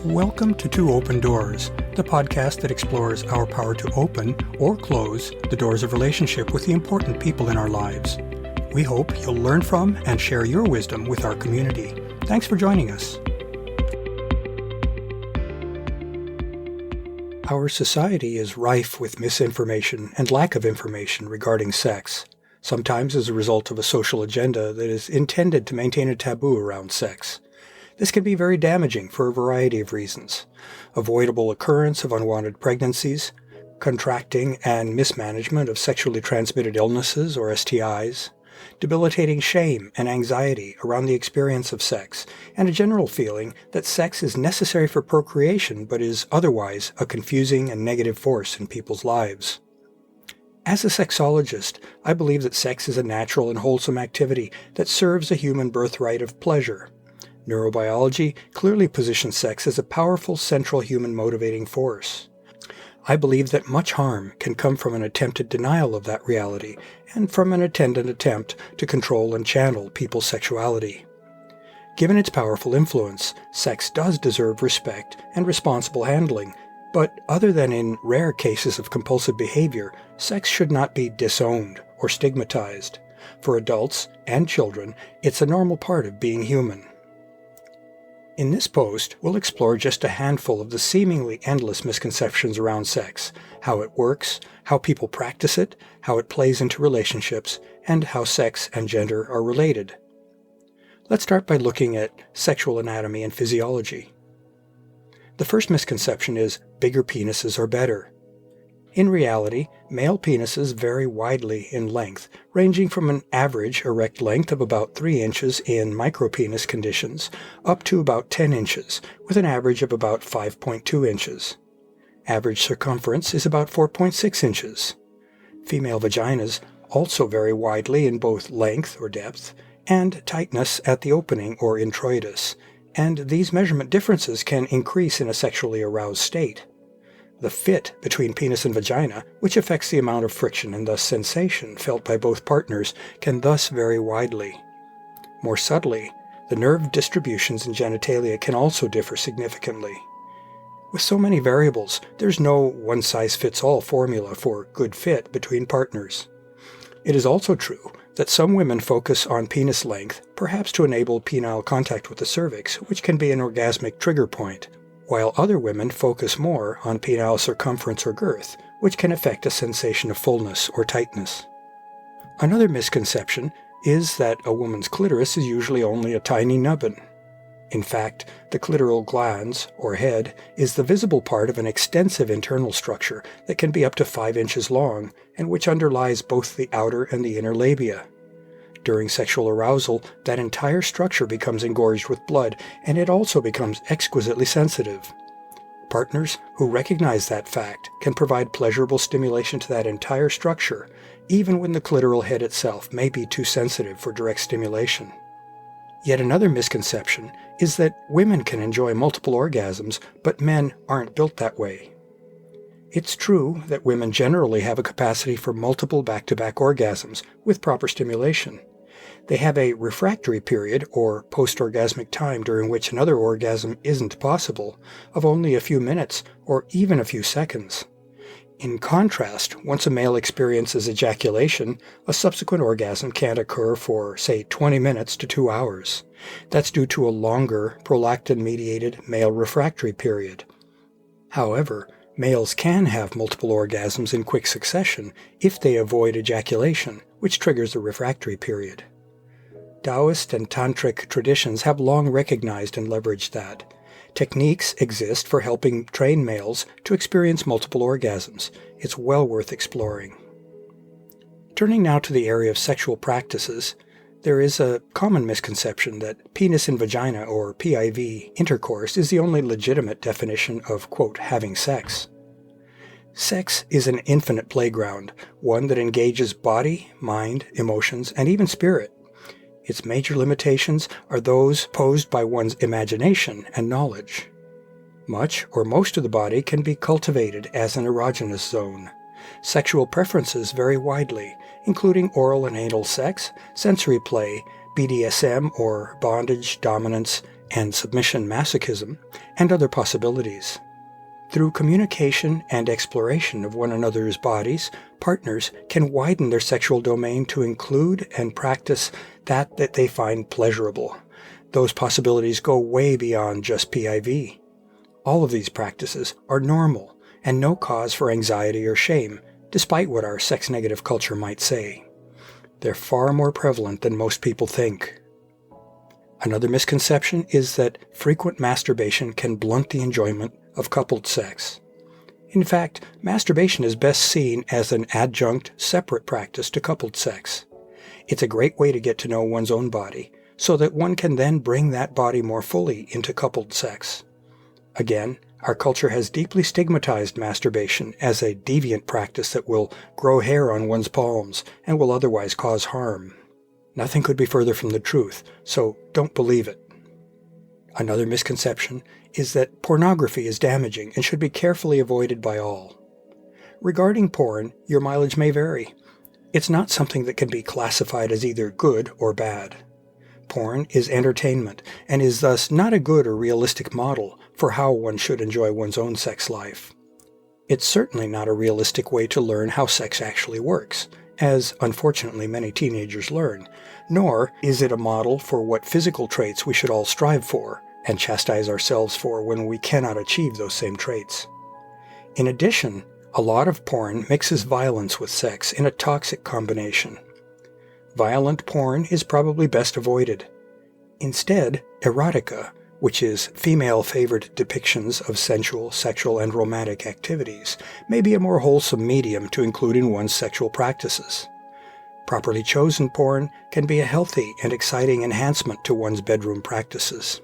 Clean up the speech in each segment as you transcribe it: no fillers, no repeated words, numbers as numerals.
Welcome to Two Open Doors, the podcast that explores our power to open or close the doors of relationship with the important people in our lives. We hope you'll learn from and share your wisdom with our community. Thanks for joining us. Our society is rife with misinformation and lack of information regarding sex, sometimes as a result of a social agenda that is intended to maintain a taboo around sex. This can be very damaging for a variety of reasons. Avoidable occurrence of unwanted pregnancies, contracting and mismanagement of sexually transmitted illnesses or STIs, debilitating shame and anxiety around the experience of sex, and a general feeling that sex is necessary for procreation but is otherwise a confusing and negative force in people's lives. As a sexologist, I believe that sex is a natural and wholesome activity that serves a human birthright of pleasure. Neurobiology clearly positions sex as a powerful central human motivating force. I believe that much harm can come from an attempted denial of that reality and from an attendant attempt to control and channel people's sexuality. Given its powerful influence, sex does deserve respect and responsible handling, but other than in rare cases of compulsive behavior, sex should not be disowned or stigmatized. For adults and children, it's a normal part of being human. In this post, we'll explore just a handful of the seemingly endless misconceptions around sex, how it works, how people practice it, how it plays into relationships, and how sex and gender are related. Let's start by looking at sexual anatomy and physiology. The first misconception is bigger penises are better. In reality, male penises vary widely in length, ranging from an average erect length of about 3 inches in micropenis conditions up to about 10 inches, with an average of about 5.2 inches. Average circumference is about 4.6 inches. Female vaginas also vary widely in both length or depth and tightness at the opening or introitus, and these measurement differences can increase in a sexually aroused state. The fit between penis and vagina, which affects the amount of friction and thus sensation felt by both partners, can thus vary widely. More subtly, the nerve distributions in genitalia can also differ significantly. With so many variables, there's no one-size-fits-all formula for good fit between partners. It is also true that some women focus on penis length, perhaps to enable penile contact with the cervix, which can be an orgasmic trigger point, while other women focus more on penile circumference or girth, which can affect a sensation of fullness or tightness. Another misconception is that a woman's clitoris is usually only a tiny nubbin. In fact, the clitoral glans, or head, is the visible part of an extensive internal structure that can be up to 5 inches long and which underlies both the outer and the inner labia. During sexual arousal, that entire structure becomes engorged with blood, and it also becomes exquisitely sensitive. Partners who recognize that fact can provide pleasurable stimulation to that entire structure, even when the clitoral head itself may be too sensitive for direct stimulation. Yet another misconception is that women can enjoy multiple orgasms, but men aren't built that way. It's true that women generally have a capacity for multiple back-to-back orgasms with proper stimulation. They have a refractory period, or post-orgasmic time during which another orgasm isn't possible, of only a few minutes or even a few seconds. In contrast, once a male experiences ejaculation, a subsequent orgasm can't occur for, say, 20 minutes to 2 hours. That's due to a longer, prolactin-mediated male refractory period. However, males can have multiple orgasms in quick succession if they avoid ejaculation, which triggers a refractory period. Taoist and Tantric traditions have long recognized and leveraged that. Techniques exist for helping train males to experience multiple orgasms. It's well worth exploring. Turning now to the area of sexual practices, there is a common misconception that penis and vagina, or PIV, intercourse is the only legitimate definition of, quote, having sex. Sex is an infinite playground, one that engages body, mind, emotions, and even spirit. Its major limitations are those posed by one's imagination and knowledge. Much or most of the body can be cultivated as an erogenous zone. Sexual preferences vary widely, including oral and anal sex, sensory play, BDSM or bondage, dominance, and submission masochism, and other possibilities. Through communication and exploration of one another's bodies, partners can widen their sexual domain to include and practice that they find pleasurable. Those possibilities go way beyond just PIV. All of these practices are normal and no cause for anxiety or shame, despite what our sex-negative culture might say. They're far more prevalent than most people think. Another misconception is that frequent masturbation can blunt the enjoyment of coupled sex. In fact, masturbation is best seen as an adjunct, separate practice to coupled sex. It's a great way to get to know one's own body, so that one can then bring that body more fully into coupled sex. Again, our culture has deeply stigmatized masturbation as a deviant practice that will grow hair on one's palms and will otherwise cause harm. Nothing could be further from the truth, so don't believe it. Another misconception is that pornography is damaging and should be carefully avoided by all. Regarding porn, your mileage may vary. It's not something that can be classified as either good or bad. Porn is entertainment and is thus not a good or realistic model for how one should enjoy one's own sex life. It's certainly not a realistic way to learn how sex actually works, as unfortunately many teenagers learn, nor is it a model for what physical traits we should all strive for and chastise ourselves for when we cannot achieve those same traits. In addition, a lot of porn mixes violence with sex in a toxic combination. Violent porn is probably best avoided. Instead, erotica, which is female-favored depictions of sensual, sexual, and romantic activities, may be a more wholesome medium to include in one's sexual practices. Properly chosen porn can be a healthy and exciting enhancement to one's bedroom practices.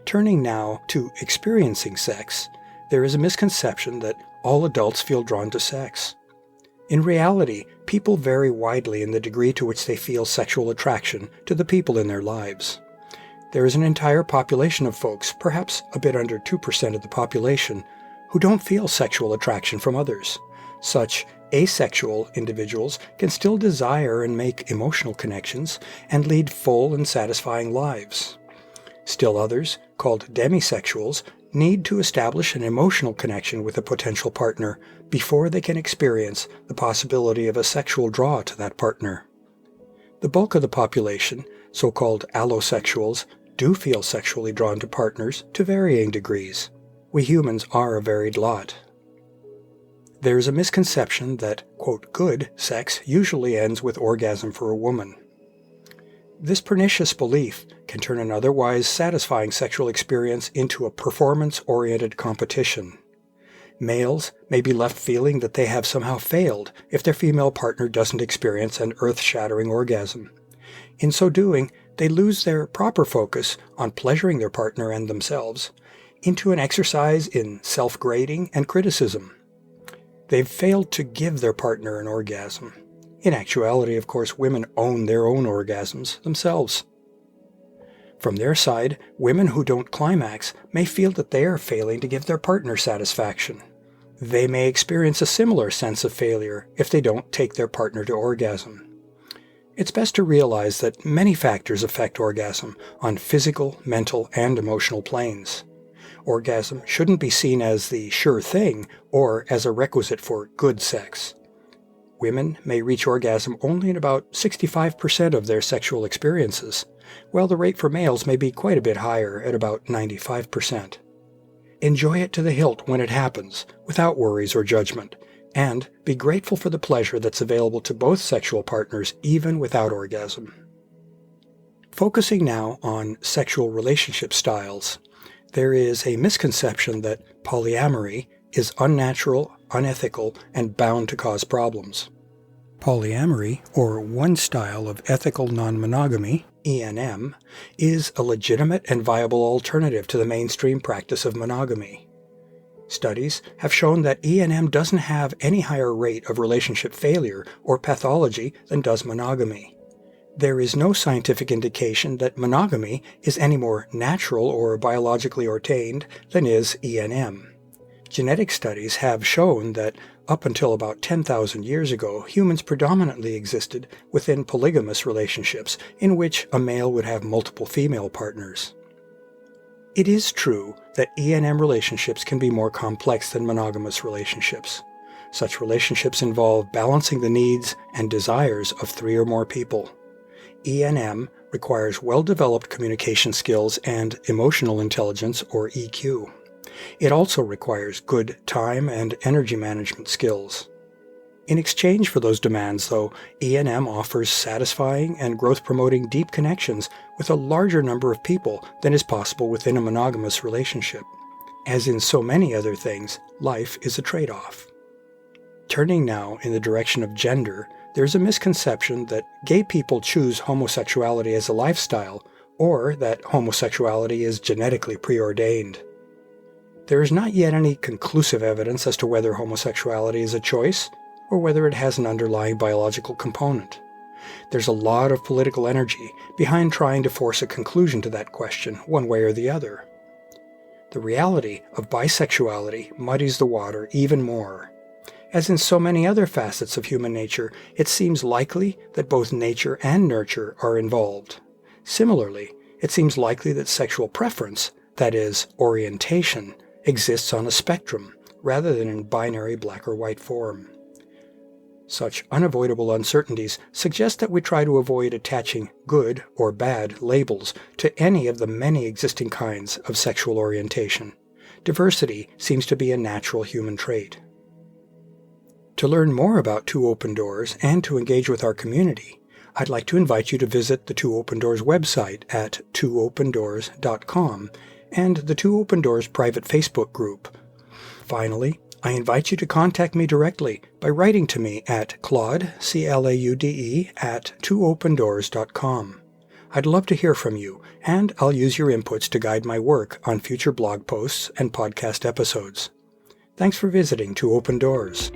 Turning now to experiencing sex, there is a misconception that all adults feel drawn to sex. In reality, people vary widely in the degree to which they feel sexual attraction to the people in their lives. There is an entire population of folks, perhaps a bit under 2% of the population, who don't feel sexual attraction from others. Such asexual individuals can still desire and make emotional connections and lead full and satisfying lives. Still others, called demisexuals, need to establish an emotional connection with a potential partner before they can experience the possibility of a sexual draw to that partner. The bulk of the population, so-called allosexuals, do feel sexually drawn to partners to varying degrees. We humans are a varied lot. There is a misconception that, quote, good sex usually ends with orgasm for a woman. This pernicious belief can turn an otherwise satisfying sexual experience into a performance-oriented competition. Males may be left feeling that they have somehow failed if their female partner doesn't experience an earth-shattering orgasm. In so doing, they lose their proper focus on pleasuring their partner and themselves into an exercise in self-grading and criticism. They've failed to give their partner an orgasm. In actuality, of course, women own their own orgasms themselves. From their side, women who don't climax may feel that they are failing to give their partner satisfaction. They may experience a similar sense of failure if they don't take their partner to orgasm. It's best to realize that many factors affect orgasm on physical, mental, and emotional planes. Orgasm shouldn't be seen as the sure thing or as a requisite for good sex. Women may reach orgasm only in about 65% of their sexual experiences, while the rate for males may be quite a bit higher at about 95%. Enjoy it to the hilt when it happens, without worries or judgment, and be grateful for the pleasure that's available to both sexual partners even without orgasm. Focusing now on sexual relationship styles, there is a misconception that polyamory is unnatural, unethical, and bound to cause problems. Polyamory, or one style of ethical non-monogamy, ENM, is a legitimate and viable alternative to the mainstream practice of monogamy. Studies have shown that ENM doesn't have any higher rate of relationship failure or pathology than does monogamy. There is no scientific indication that monogamy is any more natural or biologically ordained than is ENM. Genetic studies have shown that Up until about 10,000 years ago, humans predominantly existed within polygamous relationships in which a male would have multiple female partners. It is true that E&M relationships can be more complex than monogamous relationships. Such relationships involve balancing the needs and desires of 3 or more people. E&M requires well-developed communication skills and emotional intelligence, or EQ. It also requires good time and energy management skills. In exchange for those demands, though, E&M offers satisfying and growth-promoting deep connections with a larger number of people than is possible within a monogamous relationship. As in so many other things, life is a trade-off. Turning now in the direction of gender, there's a misconception that gay people choose homosexuality as a lifestyle, or that homosexuality is genetically preordained. There is not yet any conclusive evidence as to whether homosexuality is a choice, or whether it has an underlying biological component. There's a lot of political energy behind trying to force a conclusion to that question, one way or the other. The reality of bisexuality muddies the water even more. As in so many other facets of human nature, it seems likely that both nature and nurture are involved. Similarly, it seems likely that sexual preference, that is, orientation, exists on a spectrum, rather than in binary black or white form. Such unavoidable uncertainties suggest that we try to avoid attaching good or bad labels to any of the many existing kinds of sexual orientation. Diversity seems to be a natural human trait. To learn more about Two Open Doors and to engage with our community, I'd like to invite you to visit the Two Open Doors website at twopendoors.com and the Two Open Doors private Facebook group. Finally, I invite you to contact me directly by writing to me at Claude, C-L-A-U-D-E, at twoopendoors.com. I'd love to hear from you, and I'll use your inputs to guide my work on future blog posts and podcast episodes. Thanks for visiting Two Open Doors.